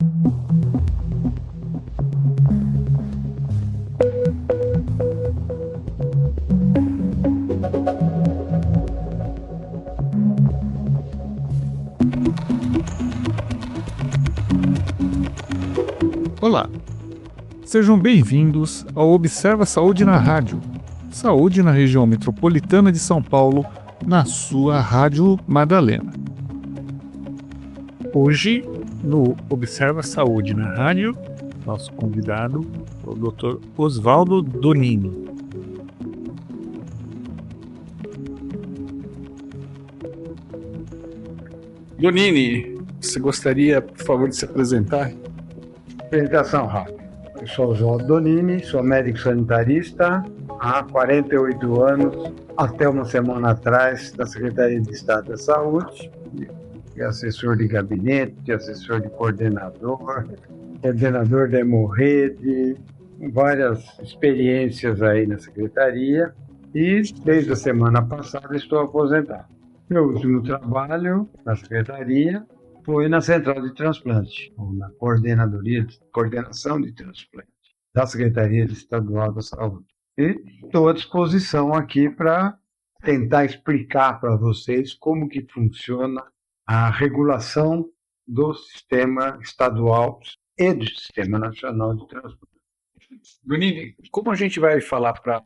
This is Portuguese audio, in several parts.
Olá, sejam bem-vindos ao Observa Saúde na Rádio. Saúde na região metropolitana de São Paulo, na sua Rádio Madalena. Hoje, no Observa Saúde na Rádio, nosso convidado é o Dr. Oswaldo Donini. Donini, você gostaria, por favor, de se apresentar? Apresentação rápida. Eu sou Oswaldo Donini, sou médico sanitarista há 48 anos, até uma semana atrás, da Secretaria de Estado da Saúde, e assessor de gabinete, assessor de coordenador da Hemorrede, várias experiências aí na Secretaria, e desde a semana passada estou aposentado. Meu último trabalho na Secretaria foi na Central de Transplante, ou na Coordenação de Transplante, da Secretaria Estadual da Saúde. E estou à disposição aqui para tentar explicar para vocês como que funciona a regulação do sistema estadual e do Sistema Nacional de Transplante. Donini, como a gente vai falar para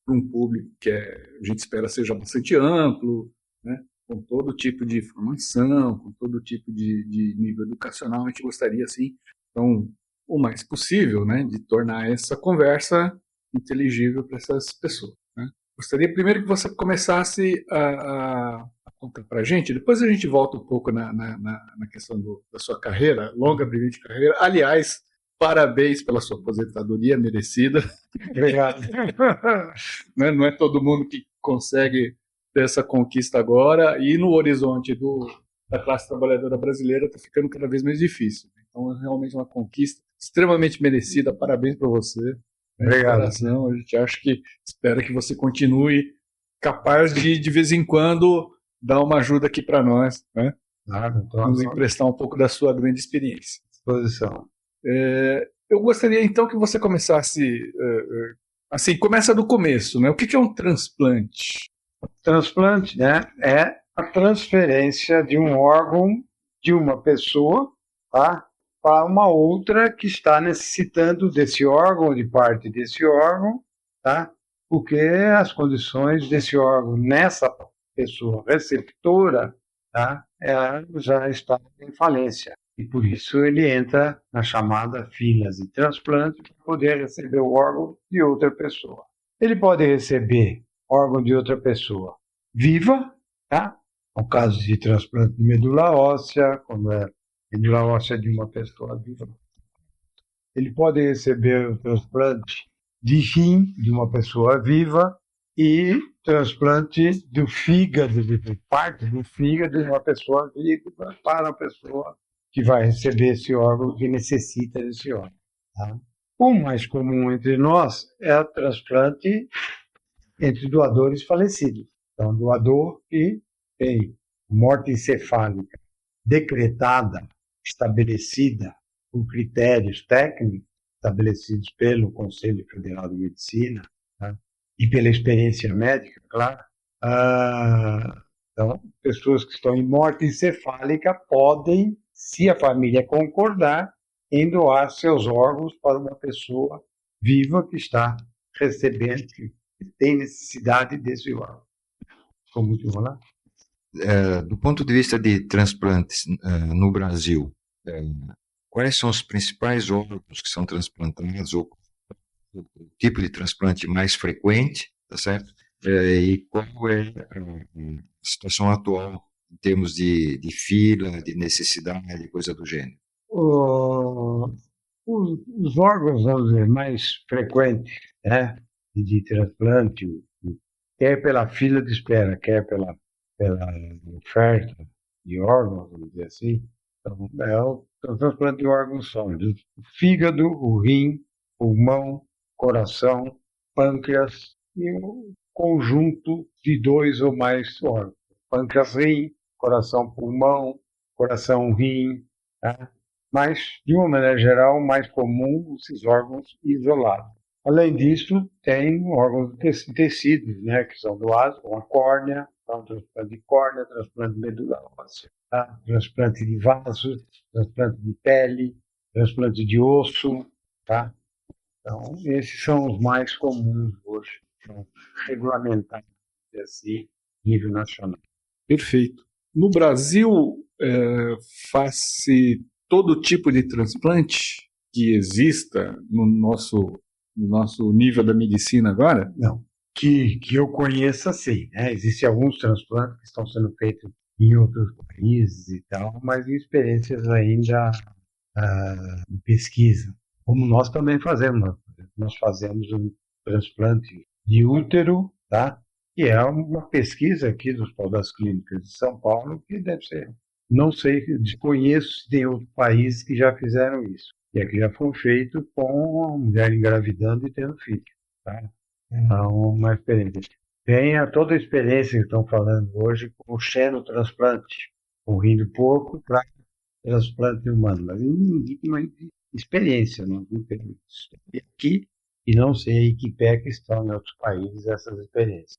um público que a gente espera seja bastante amplo, né? Com todo tipo de formação, com todo tipo de nível educacional, a gente gostaria, assim, então, o mais possível, né, de tornar essa conversa inteligível para essas pessoas, né? Gostaria primeiro que você começasse a contar para a gente, depois a gente volta um pouco na questão da sua carreira, longa, brilhante carreira. Aliás, parabéns pela sua aposentadoria merecida. Obrigado. Não é todo mundo que consegue dessa conquista agora, e no horizonte da classe trabalhadora brasileira está ficando cada vez mais difícil. Então é realmente uma conquista extremamente merecida, parabéns para você. Obrigado. A gente espera que você continue capaz de vez em quando dar uma ajuda aqui para nós, né? Nos emprestar um pouco da sua grande experiência. Disposição. Eu gostaria então que você começasse, assim, começa do começo, né? O que é um transplante? Transplante, né, é a transferência de um órgão de uma pessoa, tá, para uma outra que está necessitando desse órgão, de parte desse órgão, tá, porque as condições desse órgão nessa pessoa receptora, tá, ela já está em falência. E por isso ele entra na chamada fila de transplante para poder receber o órgão de outra pessoa. Ele pode receber órgão de outra pessoa viva, tá? No caso de transplante de medula óssea, quando é medula óssea de uma pessoa viva. Ele pode receber o transplante de rim de uma pessoa viva e transplante do fígado, de parte do fígado de uma pessoa viva para a pessoa que vai receber esse órgão, que necessita desse órgão, tá? O mais comum entre nós é o transplante entre doadores falecidos. Então, doador que tem morte encefálica decretada, estabelecida por critérios técnicos estabelecidos pelo Conselho Federal de Medicina, tá? E pela experiência médica, claro. Então, pessoas que estão em morte encefálica podem, se a família concordar, em doar seus órgãos para uma pessoa viva que está recebendo, que tem necessidade desse órgão. Como te falar? Do ponto de vista de transplantes no Brasil, quais são os principais órgãos que são transplantados, ou o tipo de transplante mais frequente, tá certo? E qual é a situação atual em termos de fila, de necessidade, coisa do gênero? Os órgãos, vamos dizer, mais frequentes, né, de transplante, quer pela fila de espera, quer pela oferta de órgãos, vamos dizer assim. Então, é o transplante de órgãos sólidos: o fígado, o rim, pulmão, coração, pâncreas e um conjunto de 2 ou mais órgãos. Pâncreas, rim, coração, pulmão, coração, rim, tá? mas, de uma maneira geral, o mais comum esses órgãos isolados. Além disso, tem órgãos de tecidos, né, que são doados, como a córnea, então, transplante de córnea, transplante de medula óssea, tá? Transplante de vasos, transplante de pele, transplante de osso, tá? Então, esses são os mais comuns hoje, são regulamentados assim, nível nacional. Perfeito. No Brasil, faz-se todo tipo de transplante que exista no nosso nível da medicina agora? Não, que eu conheça, sim, né? Existem alguns transplantes que estão sendo feitos em outros países e tal, mas em experiências ainda de pesquisa, como nós também fazemos. Nós fazemos um transplante de útero, tá? Que é uma pesquisa aqui do Hospital das Clínicas de São Paulo, que deve ser, não sei, desconheço se tem outros países que já fizeram isso. E é que já foi feito com a mulher engravidando e tendo filho, tá? Então, uma experiência. Tem toda a experiência que estão falando hoje com o xenotransplante, com rim de porco para transplante humano. Mas eu não indico uma experiência, não tem aqui, e não sei aí que pé que estão em outros países essas experiências.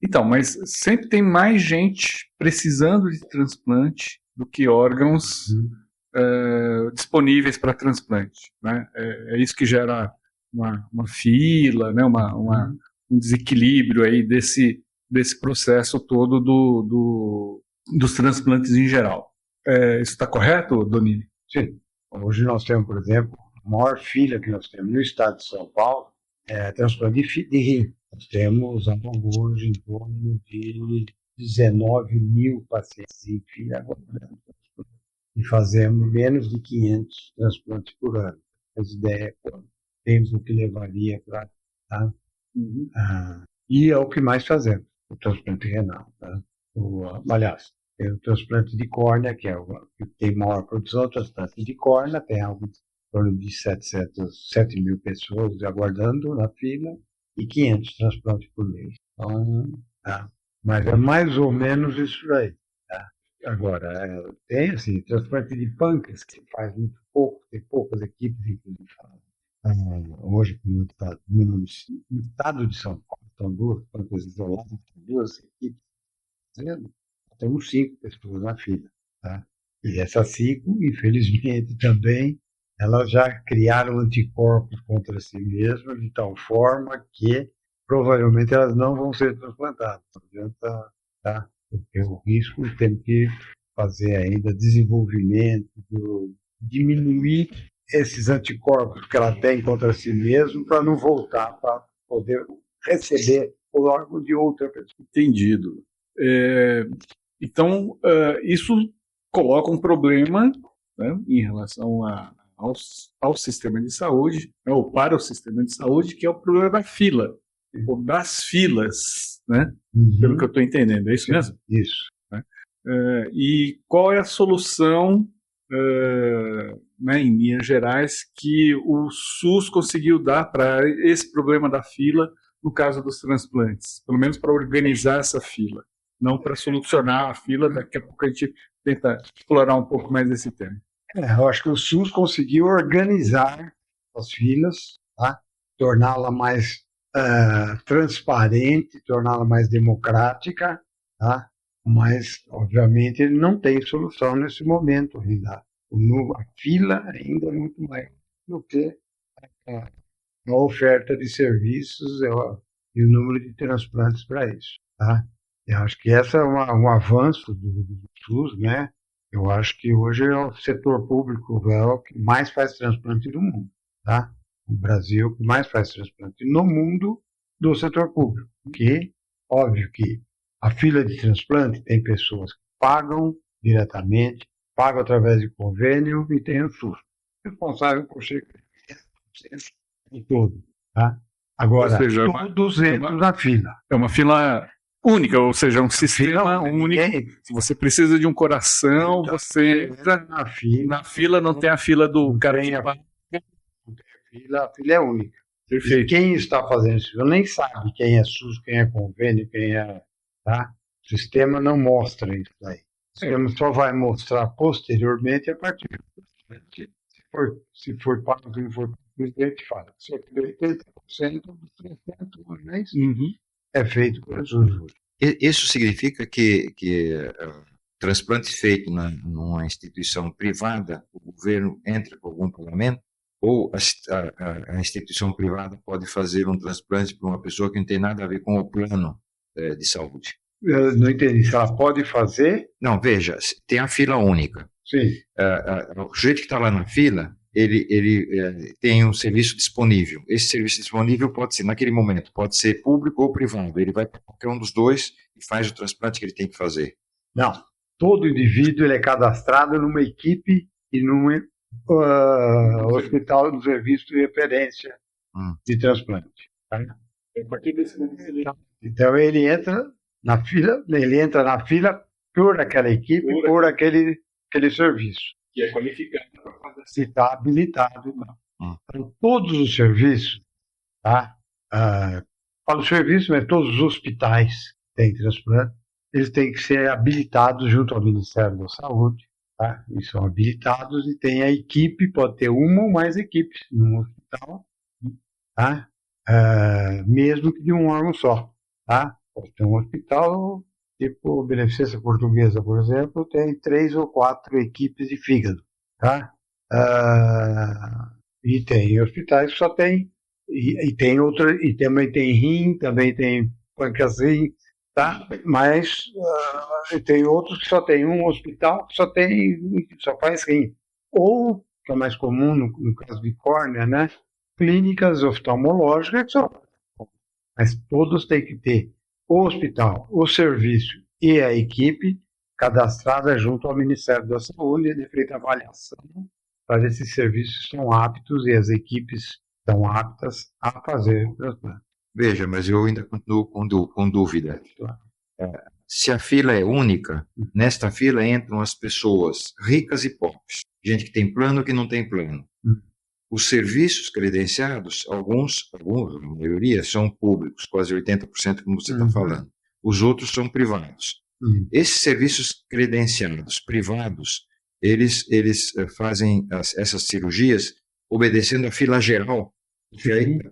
Então, mas sempre tem mais gente precisando de transplante do que órgãos disponíveis para transplante, né? É isso que gera uma fila, né? Um desequilíbrio aí desse processo todo dos transplantes em geral. Isso está correto, Donini? Sim. Hoje nós temos, por exemplo, a maior fila que nós temos no estado de São Paulo é transplante de rim. Nós temos hoje em torno de 19 mil pacientes em fila agora, e fazemos menos de 500 transplantes por ano. As ideias é o tempo que levaria para... Tá? E é o que mais fazemos, o transplante renal. Tá? Aliás, tem o transplante de córnea, que é o que tem maior produção. O transplante de córnea tem algo em torno de 7 mil pessoas aguardando na fila e 500 transplantes por mês. Então, tá. Mas é mais ou menos isso aí. Tá? Agora, tem assim, transplante de pâncreas, que faz muito pouco, tem poucas equipes, inclusive. Hoje, no estado de São Paulo, estão duas pâncreas isoladas, duas equipes fazendo. Temos 5 pessoas na fila. Tá? E essas 5, infelizmente, também, elas já criaram anticorpos contra si mesmas, de tal forma que provavelmente elas não vão ser transplantadas. Não adianta, tá? Porque o risco tem que fazer ainda desenvolvimento, diminuir esses anticorpos que ela tem contra si mesma para não voltar para poder receber o órgão de outra pessoa. Entendido. Então, isso coloca um problema, né, em relação ao sistema de saúde, né, ou para o sistema de saúde, que é o problema da fila, ou das filas, né, pelo que eu estou entendendo. É isso mesmo? Isso. Né? E qual é a solução, né, em linhas gerais, que o SUS conseguiu dar para esse problema da fila no caso dos transplantes? Pelo menos para organizar essa fila. Não para solucionar a fila, daqui a pouco a gente tenta explorar um pouco mais esse tema. Eu acho que o SUS conseguiu organizar as filas, tá? Torná-la mais transparente, torná-la mais democrática, tá? Mas, obviamente, ele não tem solução nesse momento ainda. A fila ainda é muito maior do que a oferta de serviços e o número de transplantes para isso, tá? Eu acho que esse é um avanço do SUS, né? Eu acho que hoje é o setor público o que mais faz transplante do mundo, tá? O Brasil é o que mais faz transplante no mundo do setor público. Que, óbvio que a fila de transplante tem pessoas que pagam diretamente, pagam através de convênio e tem o SUS, responsável por cerca de todo, tá? Agora, seja, todos entram na fila. É uma fila única, ou seja, um sistema único. Se você precisa de um coração, então, você entra na fila, não tem a fila do cara que paga. A fila é única. Perfeito. E quem está fazendo isso nem sabe quem é SUS, quem é convênio, quem é... Tá? O sistema não mostra isso aí. Você só vai mostrar posteriormente a partir do transplante. Se for para quem for a gente fala. Cerca de 80% dos 300 anéis é feito por SUS. Isso significa que transplante feito numa instituição privada, o governo entra com algum pagamento, ou a instituição privada pode fazer um transplante para uma pessoa que não tem nada a ver com o plano de saúde? Eu não entendi. Se ela pode fazer? Não, veja, tem a fila única. Sim. O sujeito que está lá na fila, ele tem um serviço disponível. Esse serviço disponível pode ser, naquele momento, pode ser público ou privado. Ele vai para qualquer um dos dois e faz o transplante que ele tem que fazer. Não. Todo indivíduo ele é cadastrado numa equipe e num hospital do serviço de referência de transplante. Tá? A partir desse momento, então ele entra na fila por aquela equipe, por aquele serviço. que é qualificado para fazer Se está habilitado. Então, todos os serviços, tá? Falo serviço, mas todos os hospitais que têm transplante, eles têm que ser habilitados junto ao Ministério da Saúde, tá? E são habilitados e tem a equipe, pode ter uma ou mais equipes num hospital, tá? Mesmo que de um órgão só, tá? Pode ter um hospital, tipo Beneficência Portuguesa, por exemplo, tem 3 ou 4 equipes de fígado, tá? E tem hospitais que só tem, e tem outra, e também tem rim, também tem pâncreas rim, tá? Mas tem outros que só tem um hospital que só faz rim. Ou, que é mais comum no caso de córnea, né? Clínicas oftalmológicas que só. Mas todos têm que ter o hospital, o serviço e a equipe cadastrada junto ao Ministério da Saúde e feita a avaliação para ver se esses serviços estão aptos e as equipes estão aptas a fazer o transplante. Veja, mas eu ainda continuo com dúvida. Se a fila é única, nesta fila entram as pessoas ricas e pobres, gente que tem plano e que não tem plano. Os serviços credenciados, alguns, a maioria, são públicos, quase 80%, como você está falando. Os outros são privados. Esses serviços credenciados privados, eles fazem essas cirurgias obedecendo a fila geral,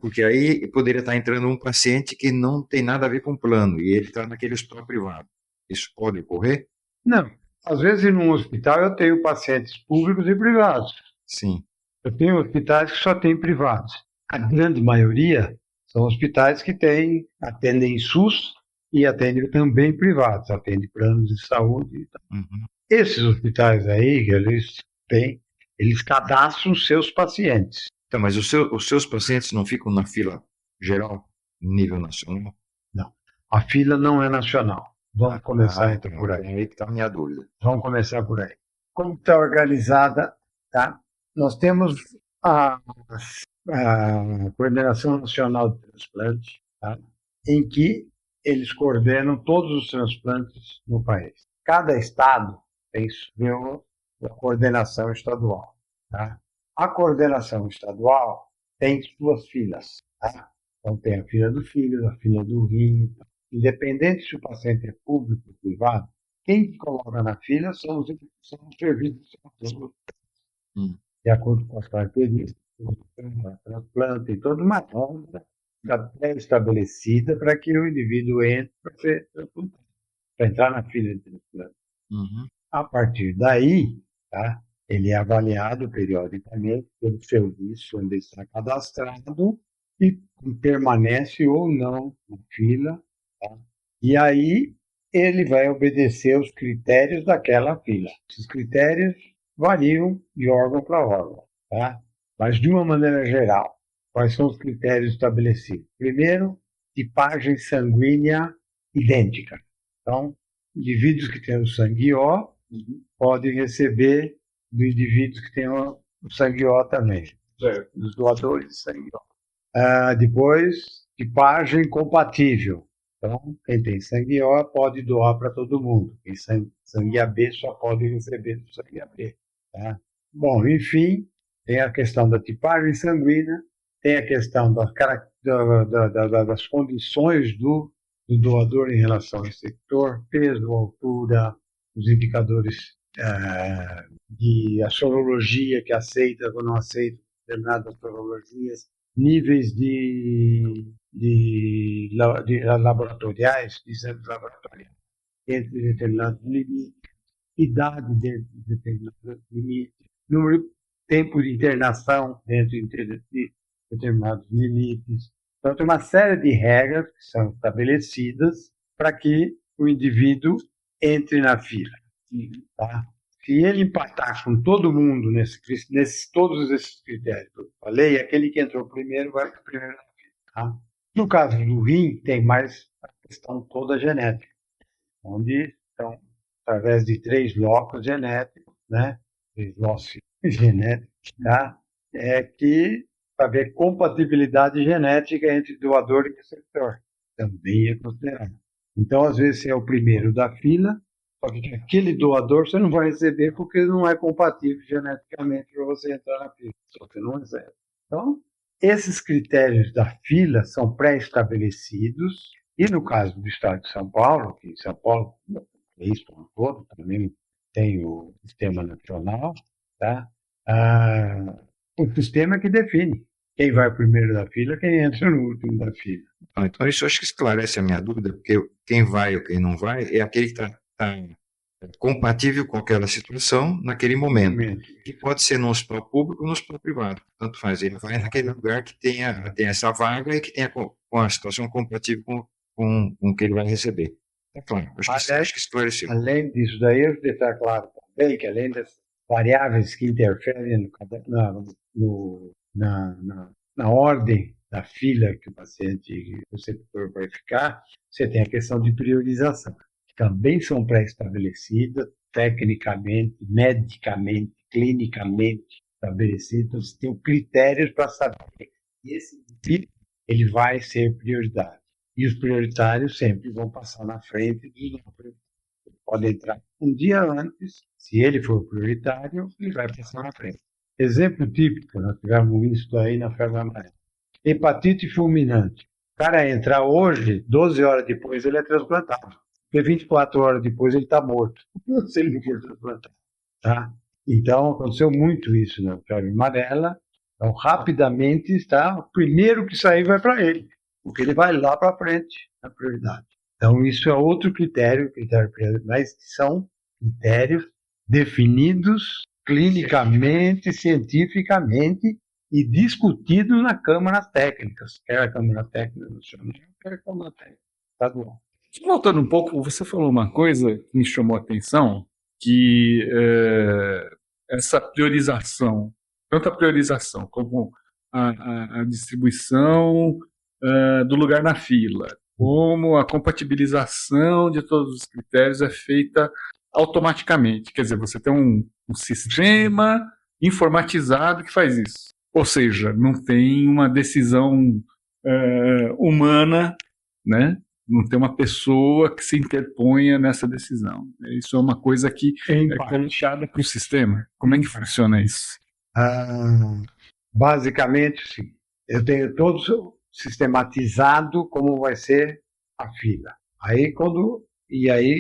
porque aí poderia estar entrando um paciente que não tem nada a ver com o plano, e ele está naquele hospital privado. Isso pode ocorrer? Não. Às vezes, num hospital, eu tenho pacientes públicos e privados. Sim. Eu tenho hospitais que só têm privados. A grande maioria são hospitais que atendem SUS e atendem também privados, atendem planos de saúde. Esses hospitais aí, eles cadastram seus pacientes. Então, mas os seus pacientes não ficam na fila geral, nível nacional? Não. A fila não é nacional. Vamos começar então por aí. É aí que está a minha dúvida. Vamos começar por aí. Como está organizada, tá? Nós temos a Coordenação Nacional de Transplante, tá? Em que eles coordenam todos os transplantes no país. Cada estado tem sua coordenação estadual. Tá? A coordenação estadual tem suas filas. Tá? Então tem a fila do fígado, a fila do rim. Independente se o paciente é público ou privado, quem coloca na fila são os serviços de saúde. De acordo com as características, transplante e toda uma norma pré-estabelecida para que o indivíduo entre para entrar na fila de transplante. A partir daí, tá, ele é avaliado periodicamente pelo serviço onde está cadastrado e permanece ou não na fila. Tá? E aí ele vai obedecer aos critérios daquela fila. Esses critérios variam de órgão para órgão, tá? Mas de uma maneira geral, quais são os critérios estabelecidos? Primeiro, tipagem sanguínea idêntica. Então, indivíduos que têm o sangue O podem receber do indivíduos que têm o sangue O também, dos doadores de sangue O. Depois, tipagem compatível. Então, quem tem sangue O pode doar para todo mundo. Quem tem sangue AB só pode receber do sangue AB. Tá? Bom, enfim, tem a questão da tipagem sanguínea, tem a questão das condições do doador em relação ao receptor, peso, altura, os indicadores de a sorologia que aceita ou não aceita determinadas sorologias, níveis de laboratoriais, de exames laboratoriais, entre determinados limites, idade dentro de determinados limites, tempo de internação dentro de determinados limites. Então, tem uma série de regras que são estabelecidas para que o indivíduo entre na fila. Tá? Se ele empatar com todo mundo todos esses critérios que eu falei, aquele que entrou primeiro vai para o primeiro na fila. Tá? No caso do rim, tem mais a questão toda genética, onde são através de 3 locos genéticos, né? 3 locos genéticos, tá? Que para ver compatibilidade genética entre doador e receptor. Também é considerado. Então, às vezes, você é o primeiro da fila, só que aquele doador você não vai receber porque não é compatível geneticamente para você entrar na fila. Só que não recebe. Então, esses critérios da fila são pré-estabelecidos e no caso do Estado de São Paulo, que São Paulo é isso todo, também tem o sistema nacional, tá? O sistema que define quem vai primeiro da fila, quem entra no último da fila. Então, isso acho que esclarece a minha dúvida, porque quem vai ou quem não vai é aquele que está compatível com aquela situação naquele momento. Que pode ser no hospital público ou no hospital privado. Tanto faz, ele vai naquele lugar que tenha essa vaga e que tenha com a situação compatível com o que ele vai receber. É claro, acho que esclareceu. Além disso daí, eu deixar claro também que além das variáveis que interferem na ordem da fila que o paciente, o receptor vai ficar, você tem a questão de priorização, que também são pré-estabelecidas, tecnicamente, medicamente, clinicamente estabelecidas, você tem critérios para saber que esse indivíduo ele vai ser prioridade. E os prioritários sempre vão passar na frente dos não prioritários. Ele pode entrar um dia antes, se ele for prioritário, ele vai passar na frente. Exemplo típico, nós tivemos isso aí na febre amarela. Hepatite fulminante. O cara entrar hoje, 12 horas depois ele é transplantado. Porque 24 horas depois ele está morto, se ele não for transplantado. Tá? Então, aconteceu muito isso na febre amarela. Então, rapidamente, o primeiro que sair vai para ele. Porque ele vai lá para frente, na prioridade. Então, isso é outro critério, mas são critérios definidos clinicamente, cientificamente e discutidos na Câmara Técnicas, quer a Câmara Técnica Nacional, quer a Câmara Técnica Estadual. Voltando um pouco, você falou uma coisa que me chamou a atenção, que essa priorização, tanto a priorização como a distribuição do lugar na fila, como a compatibilização de todos os critérios é feita automaticamente. Quer dizer, você tem um sistema informatizado que faz isso. Ou seja, não tem uma decisão humana, né? Não tem uma pessoa que se interponha nessa decisão. Isso é uma coisa que é colocada para o sistema. Como é que funciona isso? Basicamente, sim. Eu tenho todo sistematizado como vai ser a fila. Aí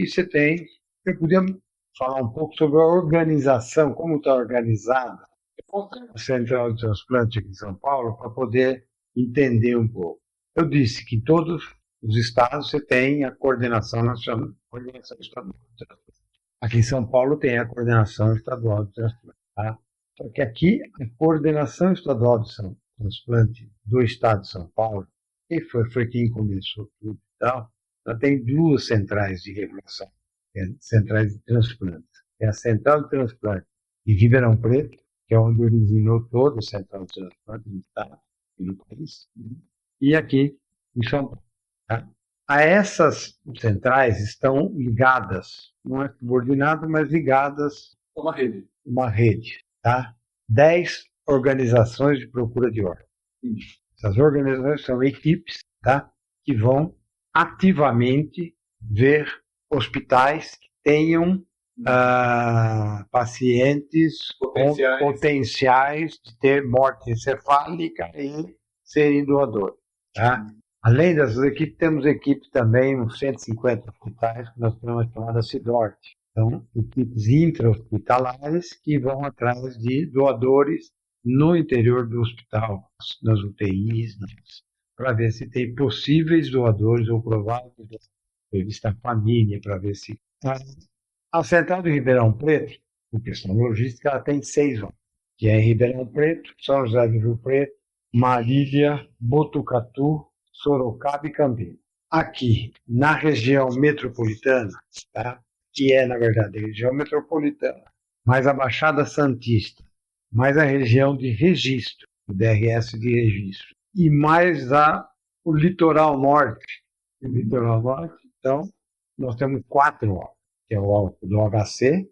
você tem... Eu podia falar um pouco sobre a organização, como está organizada a Central de Transplante aqui em São Paulo, para poder entender um pouco. Eu disse que em todos os estados você tem a coordenação nacional, coordenação estadual de transplante. Aqui em São Paulo tem a coordenação estadual de transplante. Tá? Só que aqui a coordenação estadual de transplante do estado de São Paulo, que foi quem começou tudo e tal, ela tem 2 centrais de regulação, centrais de transplante. É a Central de Transplante de Ribeirão Preto, que é onde originou toda a Central de Transplante do estado e do país, e aqui em São Paulo. Tá? A essas centrais estão ligadas, não é subordinado, mas ligadas uma rede, tá? 10 organizações de procura de órgãos. Essas organizações são equipes, tá? Que vão ativamente ver hospitais que tenham pacientes potenciais de ter morte encefálica e serem doadores. Tá? Além dessas equipes, temos equipes também, uns 150 hospitais, que nós temos a chamada CIDORT, São equipes intra-hospitalares que vão atrás de doadores no interior do hospital, nas UTIs, para ver se tem possíveis doadores ou prováveis doadores, entrevistar a família para ver se... A central de Ribeirão Preto, por questão logística, ela tem 6 OPAs, que é em Ribeirão Preto, São José do Rio Preto, Marília, Botucatu, Sorocaba e Campinas. Aqui, na região metropolitana, tá? Que é, na verdade, a região metropolitana, mais a Baixada Santista, mais a região de registro, o DRS de registro, e mais o litoral norte. O litoral norte, então, nós temos 4 OPAs, que é o OPA do HC,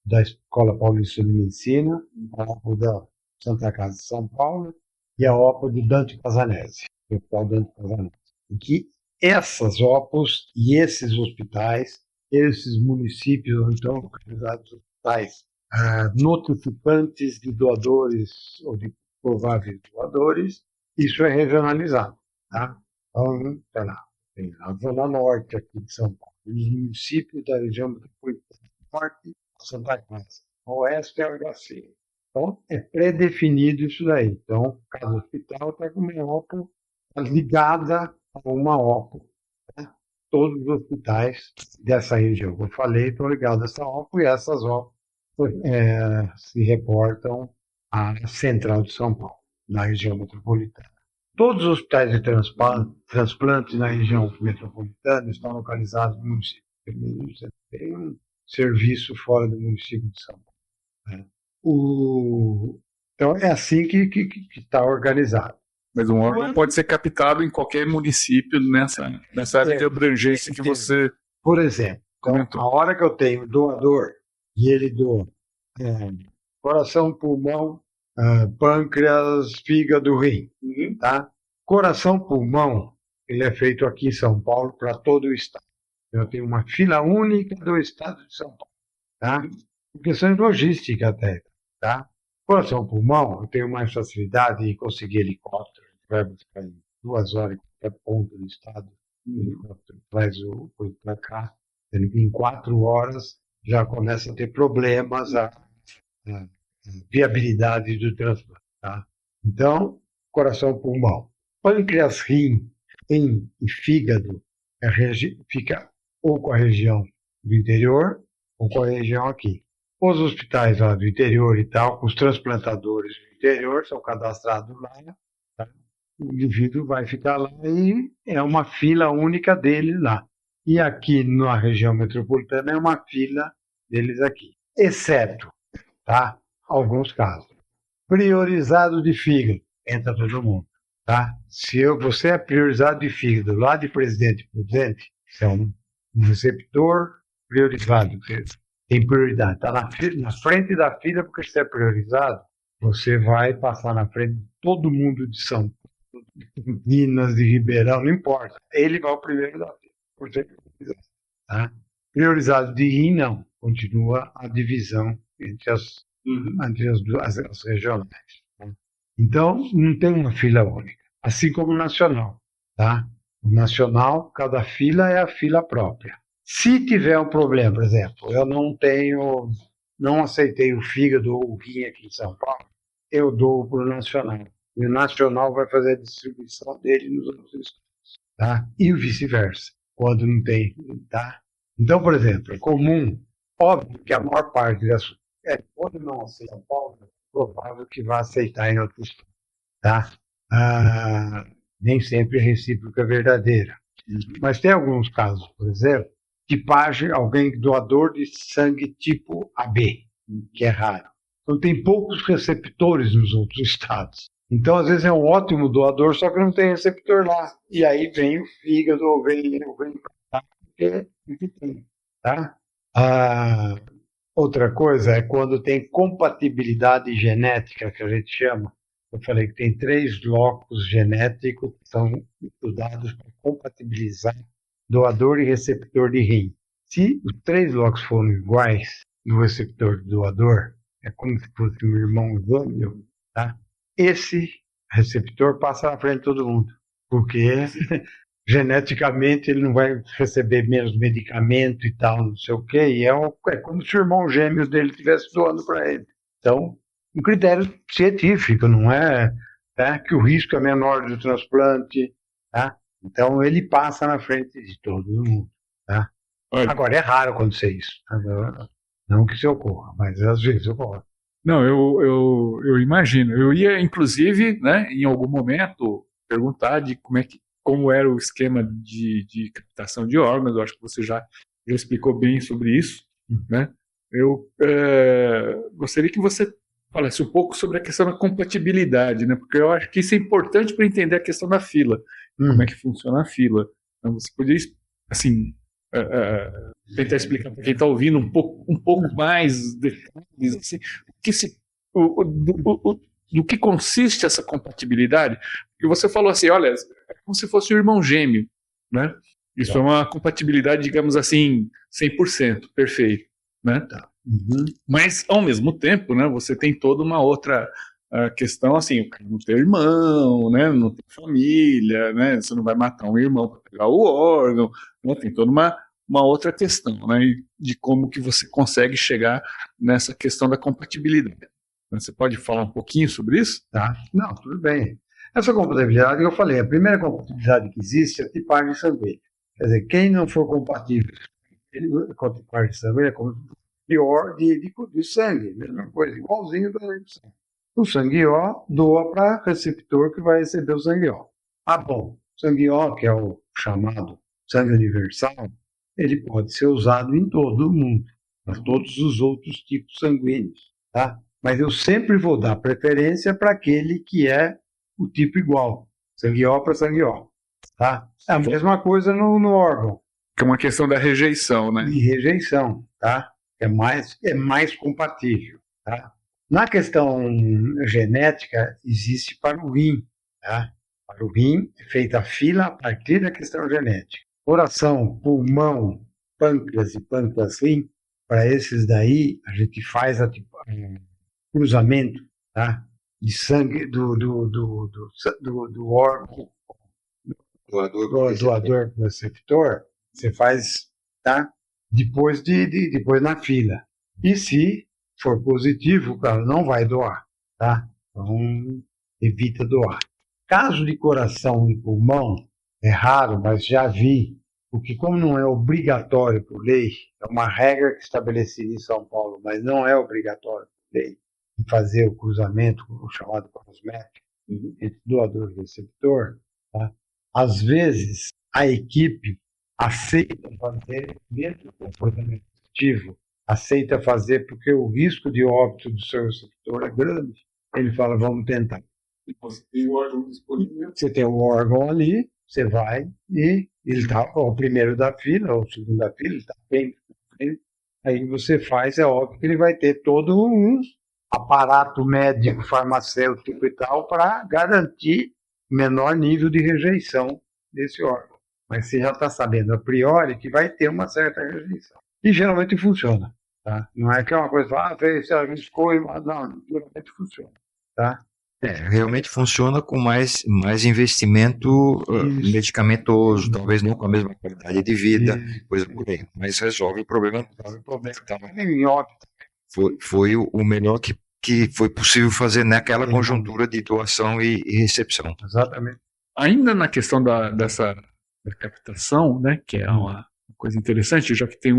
da Escola Paulista de Medicina, a OPA da Santa Casa de São Paulo e a OPA do Dante Casanese, o Hospital Dante Casanese. E que essas OPAs e esses hospitais, esses municípios, então, localizados hospitais, notificantes de doadores ou de prováveis doadores, isso é regionalizado. Tá? Então, tá lá, tem a Zona Norte aqui de São Paulo, os municípios da região metropolitana norte, Santa Casa, oeste é o HC. Então, é pré-definido isso daí. Então, cada hospital está com uma OPA ligada a uma OPA. Né? Todos os hospitais dessa região que eu falei estão ligados a essa OPA e essas OPAs se reportam à Central de São Paulo, na região metropolitana. Todos os hospitais de transplantes na região metropolitana estão localizados no município. Você tem um serviço fora do município de São Paulo. Né? Então, é assim que está organizado. Mas um órgão pode ser captado em qualquer município nessa área de abrangência que você... Por exemplo, então, a hora que eu tenho doador e ele doa coração, pulmão, pâncreas, fígado, rim. Tá? Coração, pulmão, ele é feito aqui em São Paulo para todo o estado. Eu tenho uma fila única do estado de São Paulo. Tá? Por questão de logística até. Tá? Coração, pulmão, eu tenho mais facilidade em conseguir helicóptero. Vai buscar em 2 horas em qualquer ponto do estado. O helicóptero traz o coisa para cá. Em 4 horas já começa a ter problemas a viabilidade do transplante. Tá? Então, coração, pulmão. Pâncreas, rim e fígado fica ou com a região do interior ou com a região aqui. Os hospitais lá do interior e tal, os transplantadores do interior são cadastrados lá. Tá? O indivíduo vai ficar lá e é uma fila única dele lá. E aqui na região metropolitana é uma fila deles aqui. Exceto, tá? Alguns casos. Priorizado de fígado, entra todo mundo. Tá? Se você é priorizado de fígado lá de Presidente Prudente, é um receptor priorizado, tem prioridade. Está na frente da fila porque você é priorizado, você vai passar na frente de todo mundo de São Paulo, de Minas, de Ribeirão, não importa. Ele vai o primeiro da fila, por ser priorizado. Tá? Priorizado de rim, não. Continua a divisão entre as regionais. Tá? Então, não tem uma fila única. Assim como o nacional. Tá? O nacional, cada fila é a fila própria. Se tiver um problema, por exemplo, eu não aceitei o fígado ou o rim aqui em São Paulo, eu dou para o nacional. E o nacional vai fazer a distribuição dele nos outros estados. Tá? E o vice-versa, quando não tem. Tá? Então, por exemplo, é comum, óbvio que a maior parte das quando não aceita São Paulo, é provável que vá aceitar em outros estados. Tá? Nem sempre a recíproca é verdadeira. Mas tem alguns casos, por exemplo, tipagem, alguém doador de sangue tipo AB, que é raro. Então tem poucos receptores nos outros estados. Então, às vezes, é um ótimo doador, só que não tem receptor lá. E aí vem o fígado, ou vem pra cá, porque tem. Tá? Outra coisa é quando tem compatibilidade genética, que a gente chama. Eu falei que tem 3 locos genéticos que são estudados para compatibilizar doador e receptor de rim. Se os 3 locos forem iguais no receptor do doador, é como se fosse um irmão gêmeo, tá? Esse receptor passa na frente de todo mundo, porque geneticamente ele não vai receber menos medicamento e tal, não sei o quê, e é como se o irmão gêmeo dele estivesse doando para ele. Então, um critério científico, não é, tá? Que o risco é menor do transplante, tá? Então ele passa na frente de todo mundo, tá? Olha, Agora é raro acontecer isso. Não que isso ocorra, mas às vezes ocorre. não, eu imagino. Eu ia, inclusive, né, em algum momento, perguntar de como era o esquema de captação de órgãos. Eu acho que você já explicou bem sobre isso, né? Eu gostaria que você falasse um pouco sobre a questão da compatibilidade, né? Porque eu acho que isso é importante para entender a questão da fila, como é que funciona a fila. Então, você poderia, assim, tentar explicar para quem está ouvindo um pouco mais detalhes, assim, do que consiste essa compatibilidade? Porque você falou assim, olha, é como se fosse um irmão gêmeo, né? Isso é uma compatibilidade, digamos assim, 100%, perfeito, né? Tá. Mas, ao mesmo tempo, né, você tem toda uma outra questão, assim, o cara não tem irmão, né, não tem família, né, você não vai matar um irmão para pegar o órgão, né, tem toda uma outra questão, né, de como que você consegue chegar nessa questão da compatibilidade. Você pode falar um pouquinho sobre isso? Tá? Não, tudo bem. Essa compatibilidade que eu falei, a primeira compatibilidade que existe é a tipagem sanguínea. Quer dizer, quem não for compatível com a tipagem sanguínea é como pior de sangue, mesma coisa, igualzinho do sangue. O sangue O doa para receptor que vai receber o sangue O. Ah, bom, sangue O, que é o chamado sangue universal, ele pode ser usado em todo o mundo, para todos os outros tipos sanguíneos, tá? Mas eu sempre vou dar preferência para aquele que é o tipo igual, sangue O para sangue O, tá? É a mesma coisa no órgão. Que é uma questão da rejeição, né? De rejeição, tá? É mais compatível, tá? Na questão genética, existe para o rim, tá? Para o rim é feita a fila a partir da questão genética. Coração, pulmão, pâncreas e pâncreas-rim, para esses daí, a gente faz cruzamento, tá? De sangue do órgão doador receptor, você faz, tá? Depois na fila. E se for positivo, o cara não vai doar, tá? Então evita doar. Caso de coração e pulmão é raro, mas já vi, porque como não é obrigatório por lei, é uma regra que é estabelecida em São Paulo, mas não é obrigatório por lei fazer o cruzamento, o chamado crossmatch, entre doador e receptor, tá? Às vezes a equipe aceita fazer, mesmo com comportamento positivo, aceita fazer porque o risco de óbito do seu receptor é grande. Ele fala, vamos tentar. Você tem o órgão disponível. Você tem o órgão ali, você vai e ele está o primeiro da fila, ou o segundo da fila, ele está bem. Aí você faz, é óbvio que ele vai ter todo um aparato médico, farmacêutico e tal, para garantir menor nível de rejeição desse órgão. Mas você já está sabendo a priori que vai ter uma certa rejeição. E geralmente funciona. Tá? Não é que é uma coisa, fez, escolhe, não, geralmente funciona. Tá? Realmente funciona com mais investimento medicamentoso, talvez não com a mesma qualidade de vida, coisa por aí, mas resolve o problema. Foi o melhor que foi possível fazer naquela conjuntura de doação e recepção. Exatamente. Ainda na questão da captação, né, que é uma coisa interessante, já que tem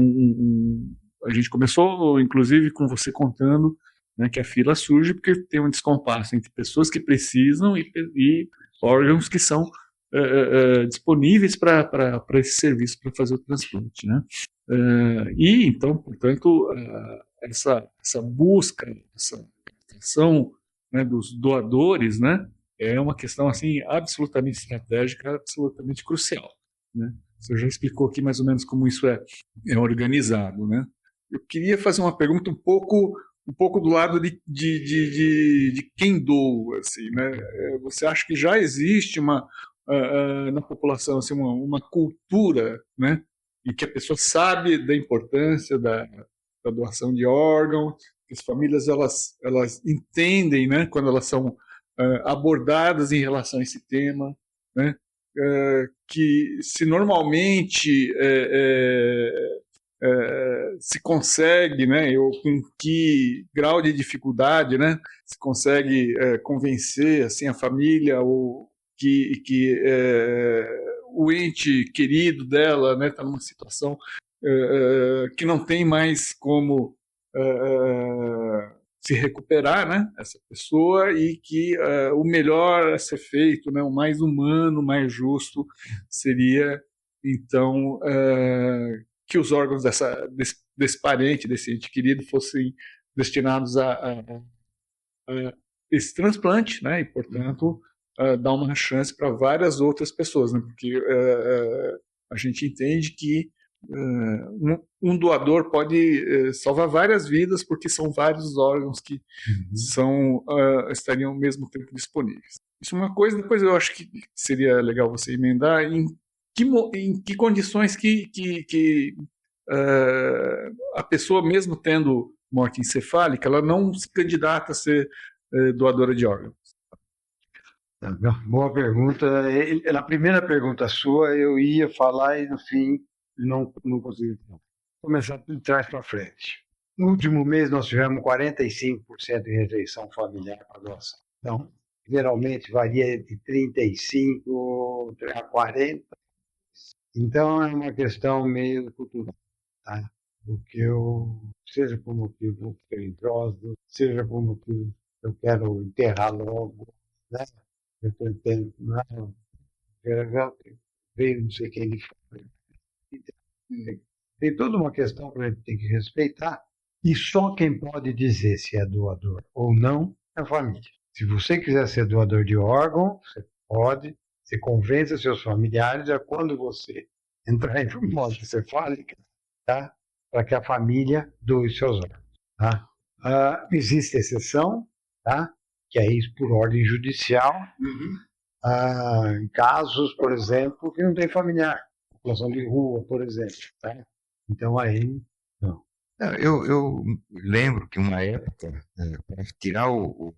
a gente começou, inclusive, com você contando, né, que a fila surge porque tem um descompasso entre pessoas que precisam e órgãos que são disponíveis para esse serviço, para fazer o transplante, né? E, então, portanto, essa busca, essa captação, né, dos doadores, né, é uma questão assim absolutamente estratégica, absolutamente crucial, né? Você já explicou aqui mais ou menos como isso é organizado, né? Eu queria fazer uma pergunta um pouco do lado de quem doa, assim, né? Você acha que já existe na população assim, uma cultura, né? E que a pessoa sabe da importância da doação de órgãos, que as famílias elas entendem, né? Quando elas são abordadas em relação a esse tema, né? que se normalmente se consegue, né, ou com que grau de dificuldade, né, se consegue convencer assim a família ou que o ente querido dela, né, está numa situação que não tem mais como se recuperar, né, essa pessoa, e que o melhor a ser feito, né, o mais humano, o mais justo seria então que os órgãos desse parente, desse ente querido, fossem destinados a esse transplante, né, e portanto dar uma chance para várias outras pessoas, né, porque a gente entende que um doador pode salvar várias vidas, porque são vários órgãos que estariam ao mesmo tempo disponíveis. Isso é uma coisa. Depois eu acho que seria legal você emendar em que condições que a pessoa, mesmo tendo morte encefálica, ela não se candidata a ser doadora de órgãos. Boa pergunta. Na primeira pergunta sua, eu ia falar e no fim não consegui. Começar de trás para frente. No último mês, nós tivemos 45% de rejeição familiar para doação. Então, geralmente varia de 35% a 40%. Então, é uma questão meio cultural. Tá? Porque seja por motivo religioso, seja por motivo que eu quero enterrar logo, né? Eu estou entendendo, não, veio não sei quem de fora. Tem toda uma questão que a gente tem que respeitar, e só quem pode dizer se é doador ou não é a família. Se você quiser ser doador de órgão, você pode, você convence seus familiares a quando você entrar em morte encefálica, tá? Para que a família doe seus órgãos. Tá? Existe exceção, tá? Que é isso por ordem judicial, em casos, por exemplo, que não tem familiar, população de rua, por exemplo. Tá? Então aí, não. Eu lembro que uma época, para tirar o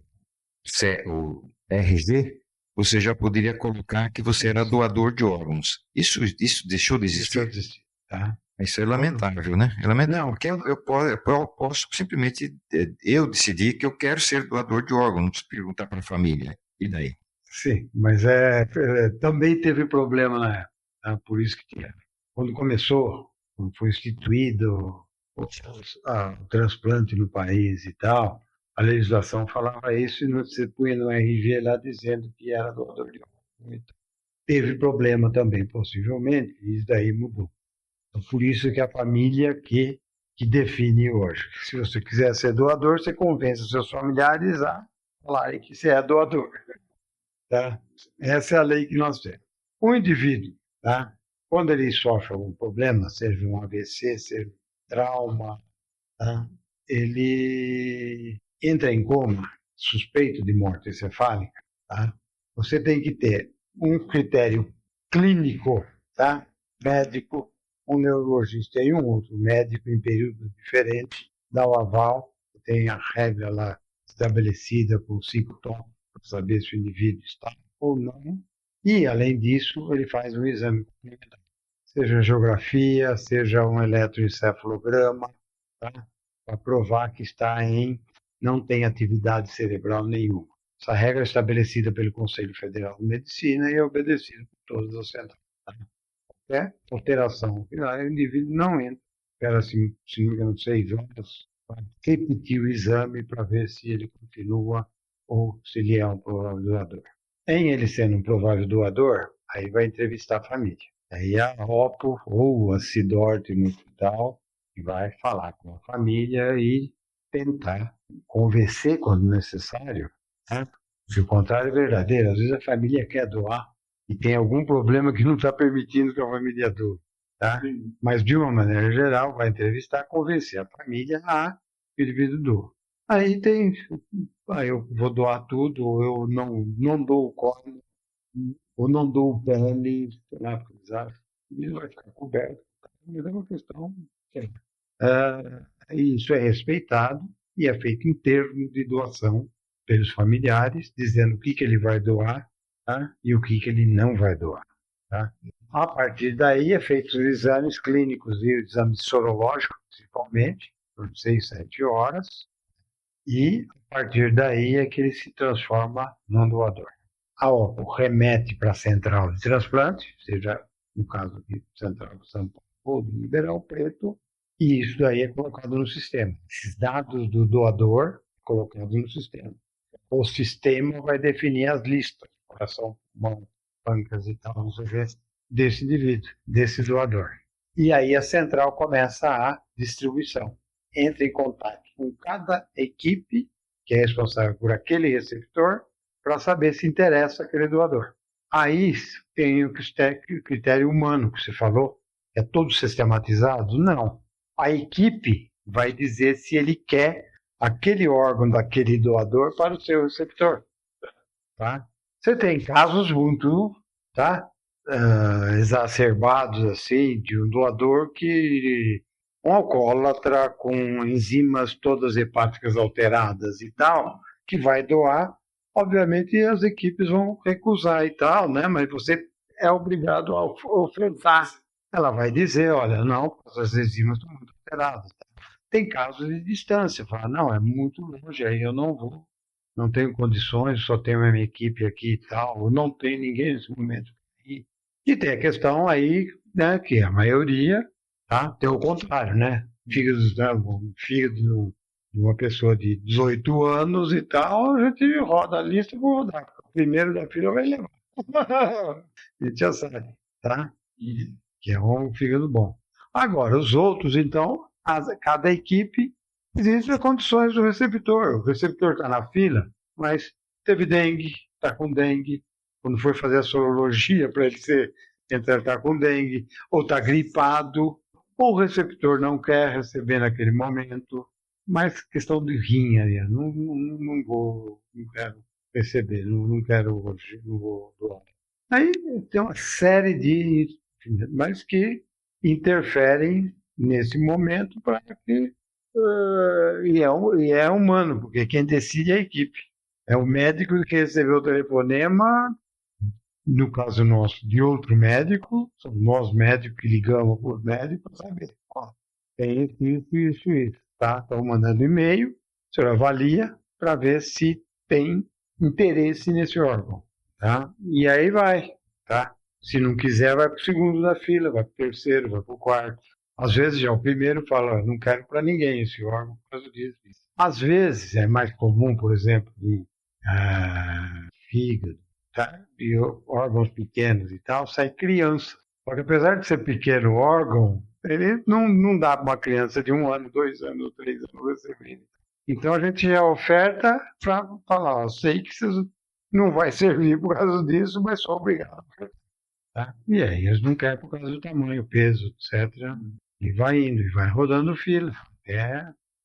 RG, você já poderia colocar que você era doador de órgãos. Isso deixou de existir? Deixou de existir, tá? Isso é lamentável, né? É lamentável, Não. porque eu posso simplesmente eu decidir que eu quero ser doador de órgãos, não preciso perguntar para a família. E daí? Sim, mas também teve problema na época. Tá? Por isso que quando foi instituído o transplante no país e tal, a legislação falava isso e você punha no RG lá dizendo que era doador de órgãos. Teve problema também, possivelmente, e isso daí mudou. Então, por isso que a família que define hoje. Se você quiser ser doador, você convence os seus familiares a falarem que você é doador. Tá? Essa é a lei que nós temos. O indivíduo, tá? Quando ele sofre algum problema, seja um AVC, seja um trauma, tá? Ele entra em coma, suspeito de morte encefálica, tá? Você tem que ter um critério clínico, tá? Médico, um neurologista e um outro médico em períodos diferentes, dá o aval, tem a regra lá estabelecida por 5 tópicos para saber se o indivíduo está ou não. E, além disso, ele faz um exame complementar, seja geografia, seja um eletroencefalograma, tá? Para provar que não tem atividade cerebral nenhuma. Essa regra é estabelecida pelo Conselho Federal de Medicina e é obedecida por todas as centrais. Tá? Qualquer alteração, o indivíduo não entra, espera, se não me engano, 6 horas, para repetir o exame para ver se ele continua ou se ele é um provável doador. Em ele sendo um provável doador, aí vai entrevistar a família. Aí a OPO ou a CIDORT no hospital vai falar com a família e tentar convencer quando necessário, né? Se o contrário é verdadeiro, às vezes a família quer doar e tem algum problema que não está permitindo que a família doe, tá? Mas de uma maneira geral vai entrevistar, convencer a família a que o indivíduo doa. Aí eu vou doar tudo, ou eu não dou o colo, ou não dou o pele, lá, ele vai ficar coberto. Mas é uma questão. Isso é respeitado e é feito em termos de doação pelos familiares, dizendo o que ele vai doar, tá? E o que ele não vai doar. Tá? A partir daí é feitos os exames clínicos e os exames sorológicos, principalmente, por 6, 7 horas, e a partir daí é que ele se transforma num doador. A OPO remete para a central de transplante, seja no caso de Central de São Paulo ou de Ribeirão Preto, e isso daí é colocado no sistema. Esses dados do doador colocados no sistema. O sistema vai definir as listas, coração, mão, pâncreas e tal, não sei o que, desse indivíduo, desse doador. E aí a central começa a distribuição. Entra em contato com cada equipe que é responsável por aquele receptor para saber se interessa aquele doador. Aí tem o critério humano que você falou. É todo sistematizado? Não. A equipe vai dizer se ele quer aquele órgão daquele doador para o seu receptor. Tá? Você tem casos muito, tá, exacerbados assim, de um doador que um alcoólatra com enzimas todas hepáticas alteradas e tal, que vai doar. Obviamente as equipes vão recusar e tal, né? Mas você é obrigado a ofertar. Ela vai dizer, olha, não, as enzimas estão muito alteradas. Tem casos de distância, fala, não, é muito longe, aí eu não vou, não tenho condições, só tenho a minha equipe aqui e tal, não tem ninguém nesse momento. E tem a questão aí, né, que a maioria, tá, tem o contrário, né? Fígado de uma pessoa de 18 anos e tal, a gente roda a lista, vou rodar. O primeiro da fila vai levar. A gente já sabe, tá? Que é um fígado bom. Agora, os outros, então, cada equipe existem as condições do receptor. O receptor está na fila, mas teve dengue, está com dengue. Quando for fazer a sorologia para ele entrar tá com dengue, ou está gripado, ou o receptor não quer receber naquele momento. Mas questão de rim aí, não vou, não quero receber, não quero hoje, não vou doar. Aí tem uma série de, mas que interferem nesse momento para que e é humano, porque quem decide é a equipe. É o médico que recebeu o telefonema, no caso nosso, de outro médico, somos nós médicos que ligamos para o médico para saber. Ó, tem isso, tá? Estão mandando e-mail, o senhor avalia para ver se tem interesse nesse órgão, tá? E aí vai, tá? Se não quiser, vai para o segundo da fila, vai para o terceiro, vai para o quarto. Às vezes já o primeiro fala, não quero para ninguém esse órgão por causa disso. Às vezes é mais comum, por exemplo, de fígado, tá? E órgãos pequenos e tal, sai criança. Porque apesar de ser pequeno o órgão, ele não dá para uma criança de 1 ano, 2 anos, 3 anos receber. Então a gente já oferta para falar, ó, sei que vocês não vai servir por causa disso, mas sou obrigado. Tá? E aí eles não querem por causa do tamanho, peso, etc. E vai indo, e vai rodando fila.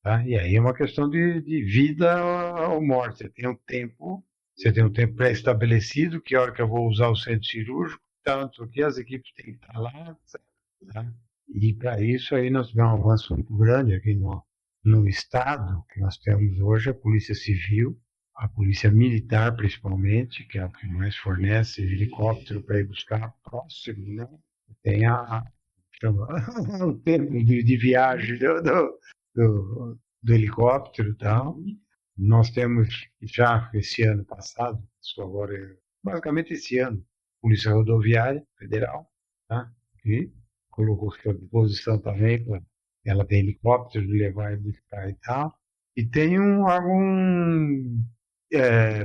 Tá? E aí é uma questão de vida ou morte. Você tem um tempo pré-estabelecido, que hora que eu vou usar o centro cirúrgico, tanto que as equipes têm que estar lá. Tá? E para isso aí nós tivemos um avanço muito grande aqui no estado, que nós temos hoje a Polícia Civil, a Polícia Militar principalmente, que é a que mais fornece helicóptero para ir buscar próximo, né? Tem o tempo de viagem do helicóptero e tal. Nós temos já esse ano passado, isso agora basicamente esse ano, Polícia Rodoviária Federal, tá? Que colocou à disposição também, ela tem helicóptero de levar e buscar e tal. E tem um órgão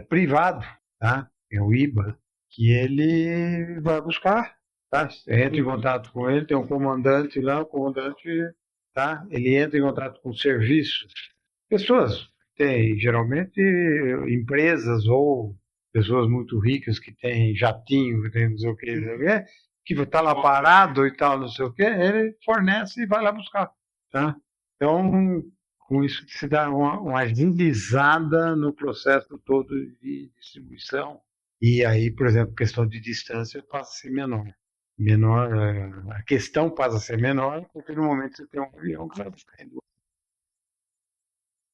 privado, tá? É o IBA, que ele vai buscar, tá? Você entra em contato com ele, tem um comandante lá, o comandante, tá? Ele entra em contato com serviços. Pessoas, tem geralmente empresas ou pessoas muito ricas que têm jatinho, que tem não sei o que, que está lá parado e tal, não sei o que, ele fornece e vai lá buscar, tá? Então, com isso se dá uma agilizada no processo todo de distribuição. E aí, por exemplo, a questão de distância passa a ser menor. A questão passa a ser menor, porque no momento você tem um avião que vai buscar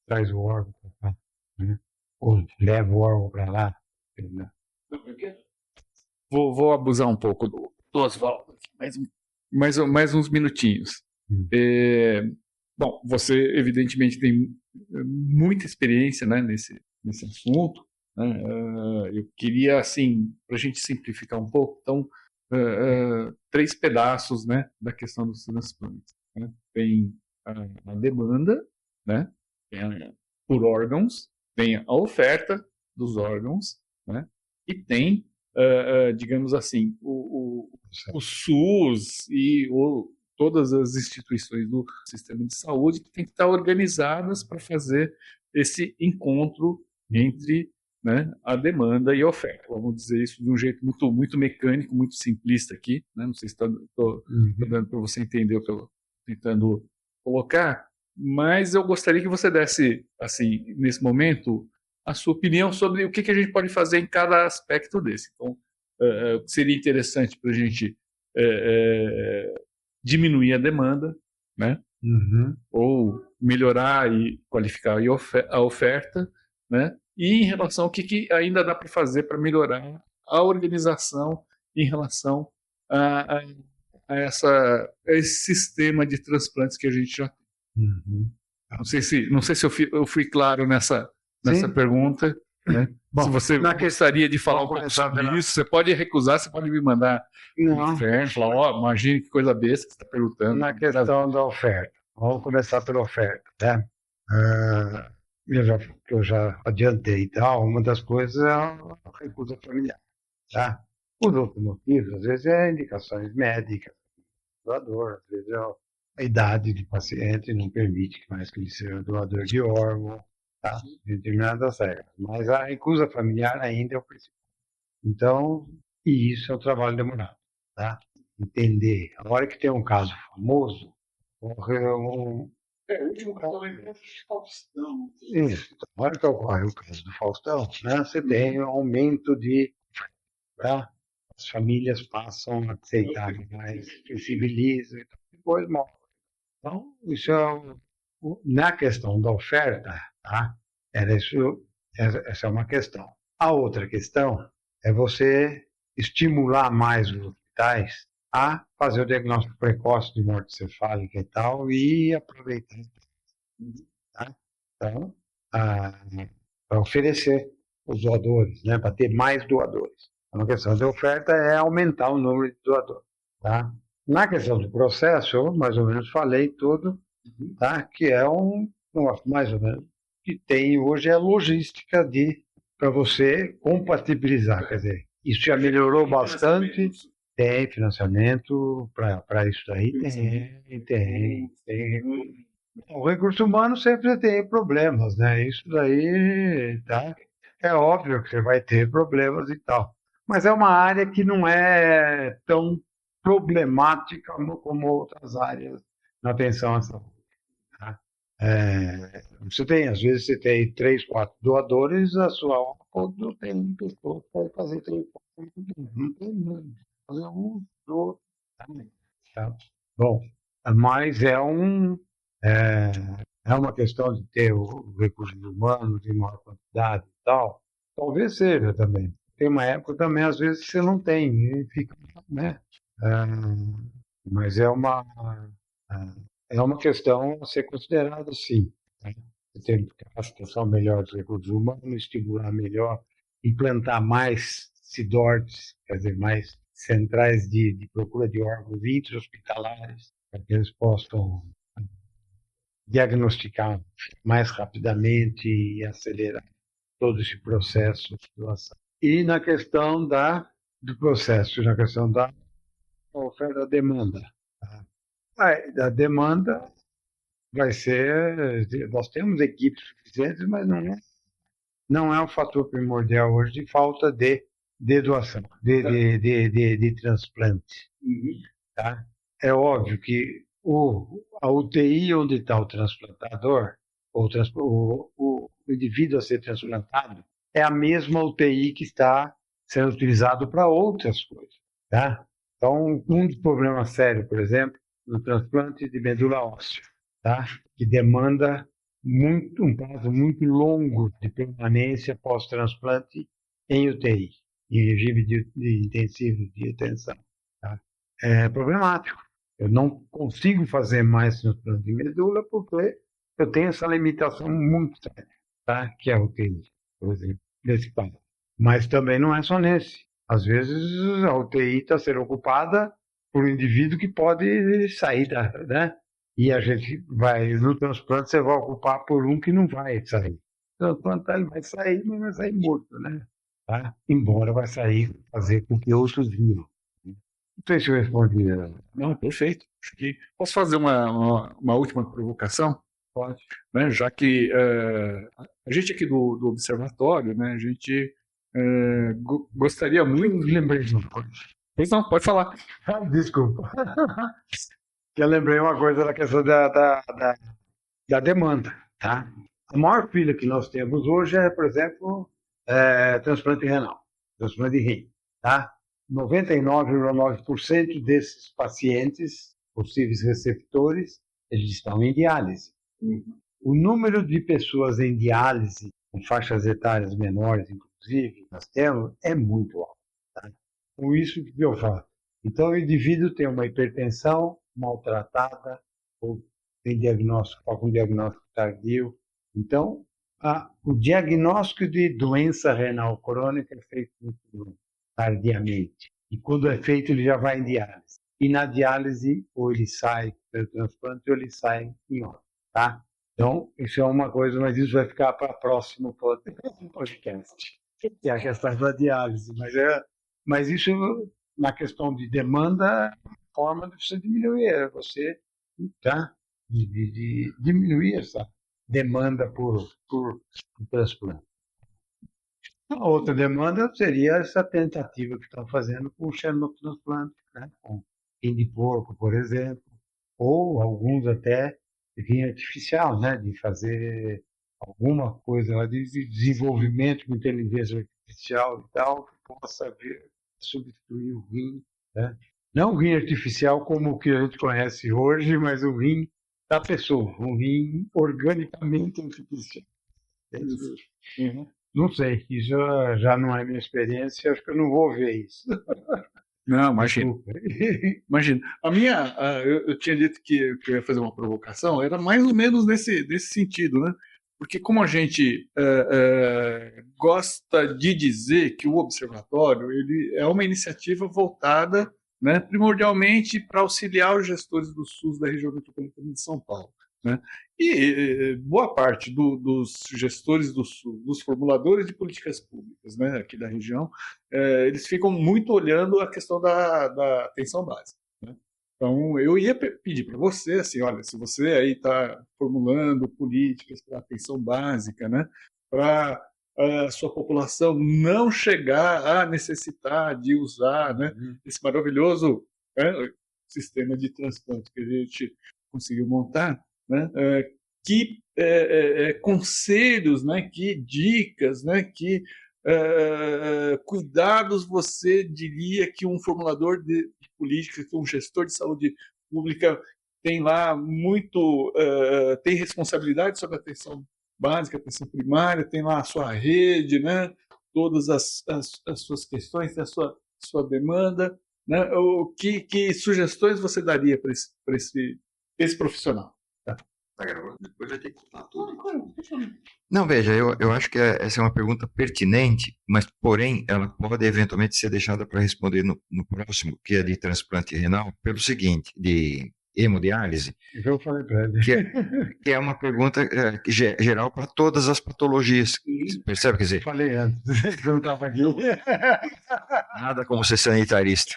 traz o órgão para cá, né? Ou leva o órgão para lá. Entendeu? Vou abusar um pouco Oswaldo, mais uns minutinhos. Bom, você evidentemente tem muita experiência, né, nesse assunto, né? Eu queria, assim, para a gente simplificar um pouco, então, 3 pedaços, né, da questão dos transplantes, né? Tem a demanda, né, por órgãos, tem a oferta dos órgãos, né, e tem, digamos assim, o SUS e todas as instituições do sistema de saúde que têm que estar organizadas para fazer esse encontro entre, né, a demanda e a oferta. Vamos dizer isso de um jeito muito mecânico, muito simplista aqui, né? Não sei se estou dando para você entender o que eu estou tentando colocar, mas eu gostaria que você desse, assim, nesse momento, a sua opinião sobre o que a gente pode fazer em cada aspecto desse. Então, seria interessante para a gente diminuir a demanda, né? Ou melhorar e qualificar a oferta, né? E em relação ao que ainda dá para fazer para melhorar a organização em relação a esse sistema de transplantes que a gente já tem. Não sei se eu fui claro nessa pergunta, né? Bom, se você gostaria de falar um pouco sobre isso, você pode recusar, você pode me mandar um inferno, falar, imagine que coisa besta que você está perguntando. Na questão da oferta, vamos começar pela oferta, né? Eu já adiantei, tá? Uma das coisas é a recusa familiar, tá? Por outros motivos, às vezes é indicações médicas, doador, às vezes é a idade do paciente não permite mais que ele seja doador de órgão, tá? De determinadas regras. Mas a recusa familiar ainda é o principal. Então, e isso é um trabalho demorado, tá? Entender. A hora que tem um caso famoso, o último caso é o Faustão. Isso. Na hora que ocorre o caso do Faustão, né, você tem um aumento de... Tá? As famílias passam a aceitar mais, sensibilizam, e depois morre. Então, isso é na questão da oferta, tá? Essa é uma questão. A outra questão é você estimular mais os hospitais a fazer o diagnóstico precoce de morte cefálica e tal, e aproveitar. Tá? Então, para oferecer os doadores, né? Para ter mais doadores. Uma questão de oferta é aumentar o número de doadores. Tá? Na questão do processo, eu mais ou menos falei tudo, tá? Que é mais ou menos, que tem hoje é a logística para você compatibilizar. Quer dizer, isso já melhorou bastante. Tem financiamento para isso daí? Tem. O recurso humano sempre tem problemas, né? Isso daí, tá? É óbvio que você vai ter problemas e tal. Mas é uma área que não é tão problemática como outras áreas na atenção à saúde. Tá? Às vezes você tem 3, 4 doadores, a sua obra tem uma pessoa que pode fazer 3, 4, 5, não tem nada. Fazer um, outro, tá? Bom, mas é uma questão de ter o recurso humano, de maior quantidade e tal. Talvez seja também. Tem uma época também, às vezes, você não tem, e fica, né? Mas é uma questão a ser considerada, sim. Né? Você tem que ter uma situação melhor dos recursos humanos, estimular melhor, implantar mais CIDORTs, quer dizer, mais centrais de procura de órgãos intra-hospitalares, para que eles possam diagnosticar mais rapidamente e acelerar todo esse processo de doação. E na questão do processo, na questão da oferta da demanda. A demanda vai ser... Nós temos equipes suficientes, mas não é um fator primordial hoje de falta de doação, de transplante. Tá? É óbvio que a UTI onde está o transplantador, o indivíduo a ser transplantado, é a mesma UTI que está sendo utilizado para outras coisas. Tá? Então, um dos problemas sérios, por exemplo, no transplante de medula óssea, tá? Que demanda um prazo muito longo de permanência pós-transplante em UTI, em regime de intensivo de atenção. Tá? é problemático. Eu não consigo fazer mais transplante de medula porque eu tenho essa limitação muito séria, tá? Que é a UTI, por exemplo, nesse caso. Mas também não é só nesse. Às vezes a UTI está sendo ocupada por um indivíduo que pode sair né? E a gente vai, no transplante, você vai ocupar por um que não vai sair. O transplante ele vai sair, mas vai sair morto, né? Tá? Embora vai sair fazer com que outros vivam. Não sei se eu respondi. Não, perfeito. Acho que posso fazer uma última provocação? Pode. Né? Já que a gente aqui do observatório, né, a gente gostaria muito. Eu lembrei de uma coisa. Pois não, pode falar. Desculpa. Eu lembrei uma coisa da questão da demanda. Tá? A maior filha que nós temos hoje é, por exemplo, transplante renal, transplante de rim. Tá? 99,9% desses pacientes, possíveis receptores, eles estão em diálise. O número de pessoas em diálise, com faixas etárias menores, inclusive, nós temos, é muito alto. Tá? Com isso que eu faço. Então, o indivíduo tem uma hipertensão maltratada, ou tem diagnóstico, algum diagnóstico tardio. Então, o diagnóstico de doença renal crônica é feito muito tardiamente. E quando é feito, ele já vai em diálise. E na diálise, ou ele sai pelo transplante, ou ele sai em óbito. Tá? Então, isso é uma coisa, mas isso vai ficar para o próximo podcast. Que é a questão da diálise. Mas isso, na questão de demanda, forma de você diminuir, você tá? de diminuir essa demanda por transplante. A outra demanda seria essa tentativa que estão fazendo com o xenotransplante, né? Com rim de porco, por exemplo, ou alguns até rim artificial, né? De fazer alguma coisa lá de desenvolvimento com inteligência artificial e tal, que possa vir substituir o rim, né? Não o rim artificial como o que a gente conhece hoje, mas o rim da pessoa, um rim organicamente artificial. Uhum. Não sei, isso já não é minha experiência, acho que eu não vou ver isso. Não, imagina. Imagina. Eu tinha dito que eu ia fazer uma provocação, era mais ou menos nesse sentido, né? Porque como a gente gosta de dizer que o observatório ele é uma iniciativa voltada, né, primordialmente para auxiliar os gestores do SUS da região metropolitana de São Paulo. Né? E boa parte dos gestores do SUS, dos formuladores de políticas públicas, né, aqui da região, eles ficam muito olhando a questão da atenção básica. Né? Então, eu ia pedir para você, assim, olha, se você aí está formulando políticas para atenção básica, né, para a sua população não chegar a necessitar de usar, né, esse maravilhoso, né, sistema de transplante que a gente conseguiu montar, né, que conselhos, né, que dicas, né, que cuidados você diria que um formulador de política, que um gestor de saúde pública tem lá muito, tem responsabilidade sobre a atenção básica, atenção primária, tem lá a sua rede, né, todas as suas questões, a sua demanda, né, que sugestões você daria para esse profissional? Tá gravando? Depois vai ter que contar tudo. Não, veja, eu acho que essa é uma pergunta pertinente, mas, porém, ela pode eventualmente ser deixada para responder no próximo, que é de transplante renal, pelo seguinte, de hemodiálise. Eu falei para ele. Que é uma pergunta geral para todas as patologias. Percebe? Quer dizer, Falei antes, eu não estava aqui. Nada como ser sanitarista.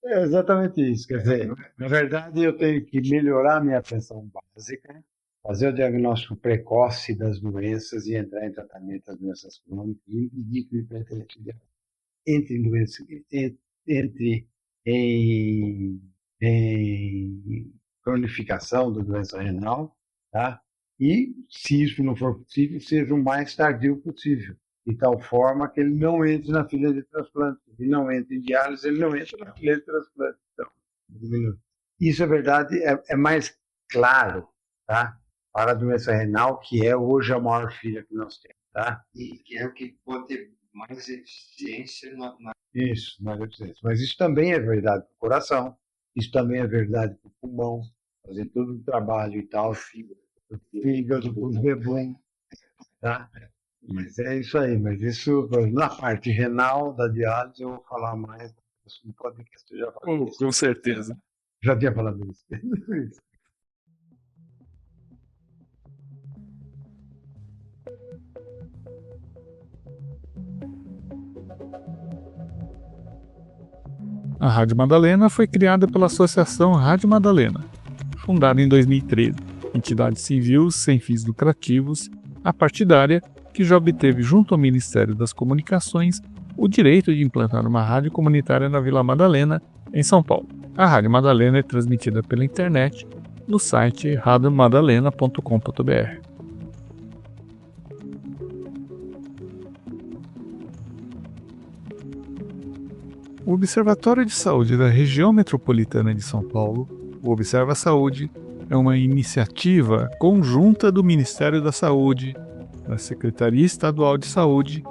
É exatamente isso. Quer dizer, na verdade, eu tenho que melhorar a minha atenção básica, fazer o diagnóstico precoce das doenças e entrar em tratamento das doenças crônicas, entre em cronificação da doença renal, tá? E, se isso não for possível, seja o mais tardio possível, de tal forma que ele não entre na fila de transplante. Ele não entra em diálise, ele não entra na fila de transplante. Então, isso, é verdade, é mais claro, tá? Para a doença renal, que é hoje a maior filha que nós temos, tá? E que é o que pode ter mais eficiência Isso, mais eficiência. Mas isso também é verdade para o coração, isso também é verdade para o pulmão, fazer todo o trabalho e tal, fígado, para os rebum, tá? Mas é isso aí, mas isso na parte renal da diálise eu vou falar mais no podcast, eu já falei isso. Com certeza. Já tinha falado isso. A Rádio Madalena foi criada pela Associação Rádio Madalena, fundada em 2013, entidade civil sem fins lucrativos, apartidária, que já obteve junto ao Ministério das Comunicações o direito de implantar uma rádio comunitária na Vila Madalena, em São Paulo. A Rádio Madalena é transmitida pela internet no site radiomadalena.com.br. O Observatório de Saúde da Região Metropolitana de São Paulo, o Observa Saúde, é uma iniciativa conjunta do Ministério da Saúde, da Secretaria Estadual de Saúde,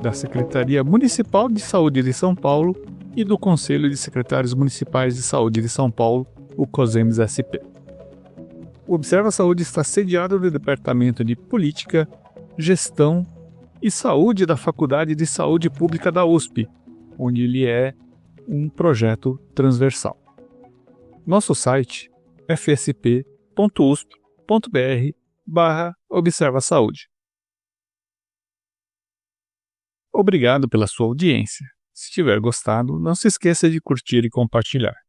da Secretaria Municipal de Saúde de São Paulo e do Conselho de Secretários Municipais de Saúde de São Paulo, o COSEMS-SP. O Observa Saúde está sediado no Departamento de Política, Gestão e Saúde da Faculdade de Saúde Pública da USP, onde ele é um projeto transversal. Nosso site é fsp.usp.br/Observa Saúde. Obrigado pela sua audiência. Se tiver gostado, não se esqueça de curtir e compartilhar.